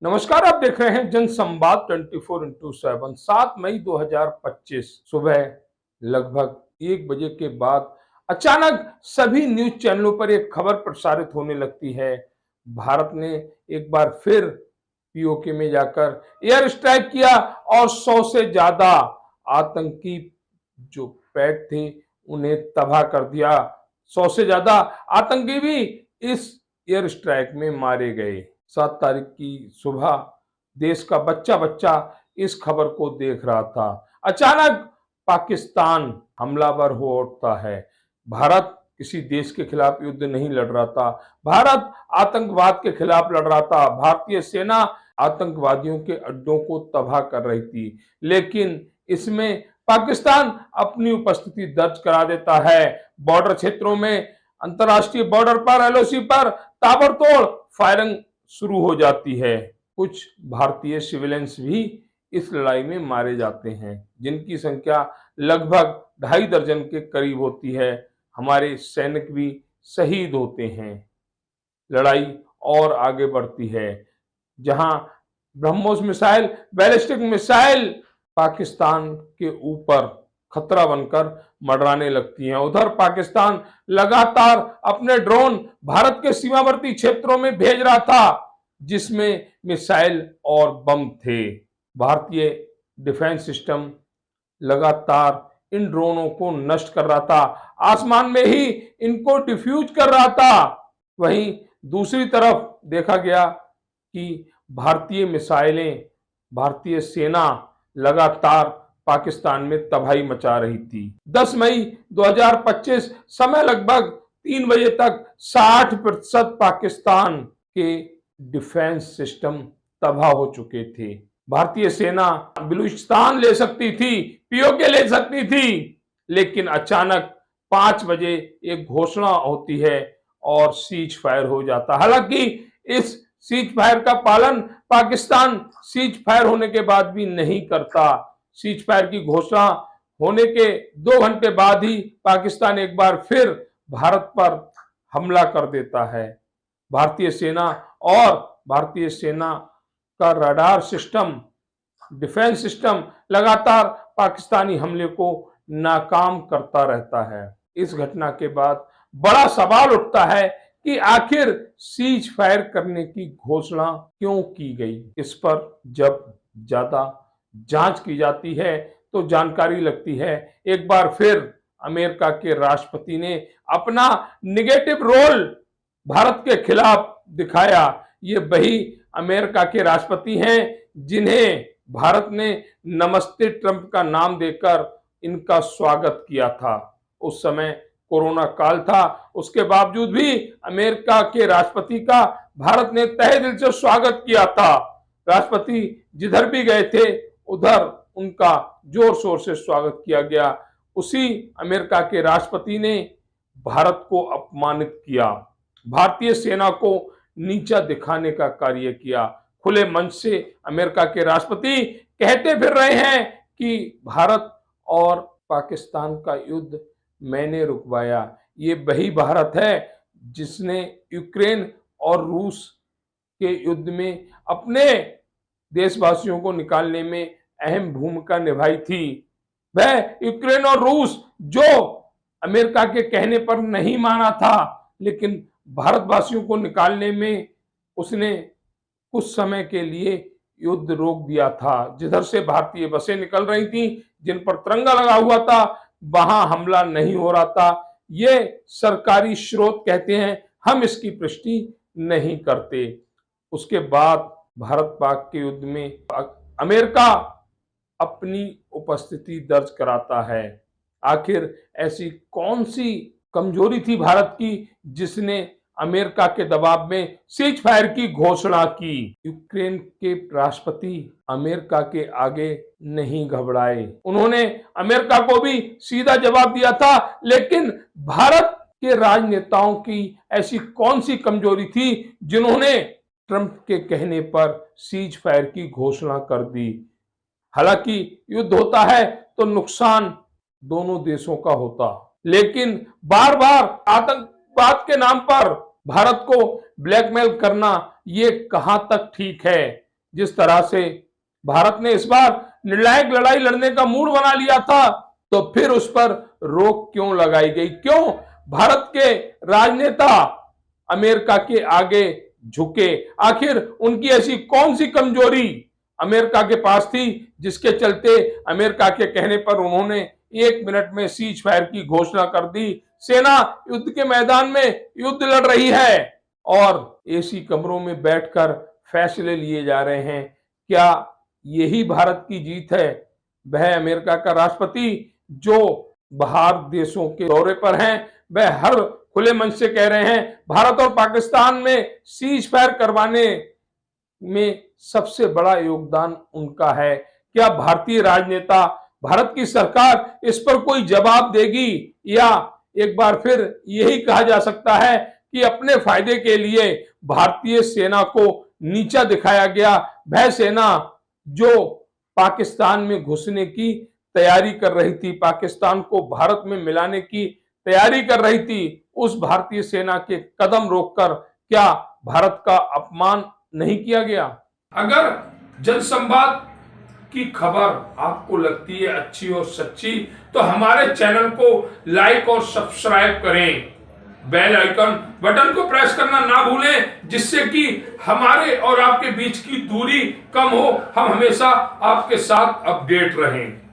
नमस्कार, आप देख रहे हैं जनसंवाद 24x7। 7 मई 2025 सुबह लगभग 1 बजे के बाद अचानक सभी न्यूज चैनलों पर एक खबर प्रसारित होने लगती है। भारत ने एक बार फिर पीओके में जाकर एयर स्ट्राइक किया और 100 से ज्यादा आतंकी जो पैड थे उन्हें तबाह कर दिया। 100 से ज्यादा आतंकी भी इस एयर स्ट्राइक में मारे गए। 7 तारीख की सुबह देश का बच्चा बच्चा इस खबर को देख रहा था। अचानक पाकिस्तान हमलावर हो उठता है। भारत किसी देश के खिलाफ युद्ध नहीं लड़ रहा था, भारत आतंकवाद के खिलाफ लड़ रहा था। भारतीय सेना आतंकवादियों के अड्डों को तबाह कर रही थी, लेकिन इसमें पाकिस्तान अपनी उपस्थिति दर्ज करा देता है। बॉर्डर क्षेत्रों में, अंतर्राष्ट्रीय बॉर्डर पर, एलओसी पर ताबड़तोड़ फायरिंग शुरू हो जाती है। कुछ भारतीय सिविलियंस भी इस लड़ाई में मारे जाते हैं, जिनकी संख्या लगभग 2.5 दर्जन के करीब होती है। हमारे सैनिक भी शहीद होते हैं। लड़ाई और आगे बढ़ती है, जहां BrahMos missile, ballistic missile Pakistan के ऊपर खतरा बनकर मंडराने लगती हैं। उधर पाकिस्तान लगातार अपने ड्रोन भारत के सीमावर्ती क्षेत्रों में भेज रहा था, जिसमें मिसाइल और बम थे। भारतीय डिफेंस सिस्टम लगातार इन ड्रोनों को नष्ट कर रहा था, आसमान में ही इनको डिफ्यूज कर रहा था। वहीं दूसरी तरफ देखा गया कि भारतीय मिसाइलें, भारतीय सेना लगातार पाकिस्तान में तबाही मचा रही थी। 10 मई 2025 समय लगभग 3 बजे तक 60% पाकिस्तान के डिफेंस सिस्टम तबाह हो चुके थे। भारतीय सेना बलूचिस्तान ले सकती थी, पीओके ले सकती थी, लेकिन अचानक 5 बजे एक घोषणा होती है और सीज फायर हो जाता। हालांकि इस सीज फायर का पालन पाकिस्तान सीज फायर होने के बाद भी नहीं करता। सीज फायर की घोषणा होने के 2 घंटे बाद ही पाकिस्तान एक बार फिर भारत पर हमला कर देता है। भारतीय सेना और भारतीय सेना का रडार सिस्टम, डिफेंस सिस्टम लगातार पाकिस्तानी हमले को नाकाम करता रहता है। इस घटना के बाद बड़ा सवाल उठता है कि आखिर सीज फायर करने की घोषणा क्यों की गई। इस पर जब ज्यादा जांच की जाती है तो जानकारी लगती है एक बार फिर अमेरिका के राष्ट्रपति ने अपना निगेटिव रोल भारत के खिलाफ दिखाया। ये वही अमेरिका के राष्ट्रपति हैं जिन्हें भारत ने नमस्ते ट्रंप का नाम देकर इनका स्वागत किया था। उस समय कोरोना काल था, उसके बावजूद भी अमेरिका के राष्ट्रपति का भारत ने तहे दिल से स्वागत किया था। राष्ट्रपति जिधर भी गए थे उधर उनका जोर शोर से स्वागत किया गया। उसी अमेरिका के राष्ट्रपति ने भारत को अपमानित किया, भारतीय सेना को नीचा दिखाने का कार्य किया। खुले मंच से अमेरिका के राष्ट्रपति कहते फिर रहे हैं कि भारत और पाकिस्तान का युद्ध मैंने रुकवाया। ये वही भारत है जिसने यूक्रेन और रूस के युद्ध में अपने देशवासियों को निकालने में अहम भूमिका निभाई थी। वह यूक्रेन और रूस जो अमेरिका के कहने पर नहीं माना था, लेकिन भारतवासियों को निकालने में उसने कुछ समय के लिए युद्ध रोक दिया था। जिधर से भारतीय बसें निकल रही थीं, जिन पर तिरंगा लगा हुआ था, वहां हमला नहीं हो रहा था। ये सरकारी स्रोत कहते हैं, हम इसकी पुष्टि नहीं करते। उसके बाद भारत पाक के युद्ध में अमेरिका अपनी उपस्थिति दर्ज कराता है। आखिर ऐसी कौन सी कमजोरी थी भारत की जिसने अमेरिका के दबाव में सीज फायर की घोषणा की। यूक्रेन के राष्ट्रपति अमेरिका के आगे नहीं घबराए, उन्होंने अमेरिका को भी सीधा जवाब दिया था। लेकिन भारत के राजनेताओं की ऐसी कौन सी कमजोरी थी जिन्होंने ट्रंप के कहने पर सीज फायर की घोषणा कर दी। हालांकि युद्ध होता है तो नुकसान दोनों देशों का होता, लेकिन बार बार आतंकवाद के नाम पर भारत को ब्लैकमेल करना ये कहां तक ठीक है। जिस तरह से भारत ने इस बार निर्णायक लड़ाई लड़ने का मूड बना लिया था, तो फिर उस पर रोक क्यों लगाई गई? क्यों भारत के राजनेता अमेरिका के आगे झुके? आखिर उनकी ऐसी कौन सी कमजोरी अमेरिका के पास थी जिसके चलते अमेरिका के कहने पर उन्होंने 1 मिनट में सीज फायर की घोषणा कर दी? सेना युद्ध के मैदान में युद्ध लड़ रही है और एसी कमरों में बैठकर फैसले लिए जा रहे हैं। क्या यही भारत की जीत है? वह अमेरिका का राष्ट्रपति जो बाहर देशों के दौरे पर हैं, वह हर खुले मन से कह रहे हैं भारत और पाकिस्तान में सीज फायर करवाने में सबसे बड़ा योगदान उनका है। क्या भारतीय राजनेता, भारत की सरकार इस पर कोई जवाब देगी, या एक बार फिर यही कहा जा सकता है कि अपने फायदे के लिए भारतीय सेना को नीचा दिखाया गया? वह सेना जो पाकिस्तान में घुसने की तैयारी कर रही थी, पाकिस्तान को भारत में मिलाने की तैयारी कर रही थी, उस भारतीय सेना के कदम रोककर क्या भारत का अपमान नहीं किया गया? अगर जनसंवाद की खबर आपको लगती है अच्छी और सच्ची, तो हमारे चैनल को लाइक और सब्सक्राइब करें। बेल आइकन बटन को प्रेस करना ना भूलें, जिससे कि हमारे और आपके बीच की दूरी कम हो, हम हमेशा आपके साथ अपडेट रहें।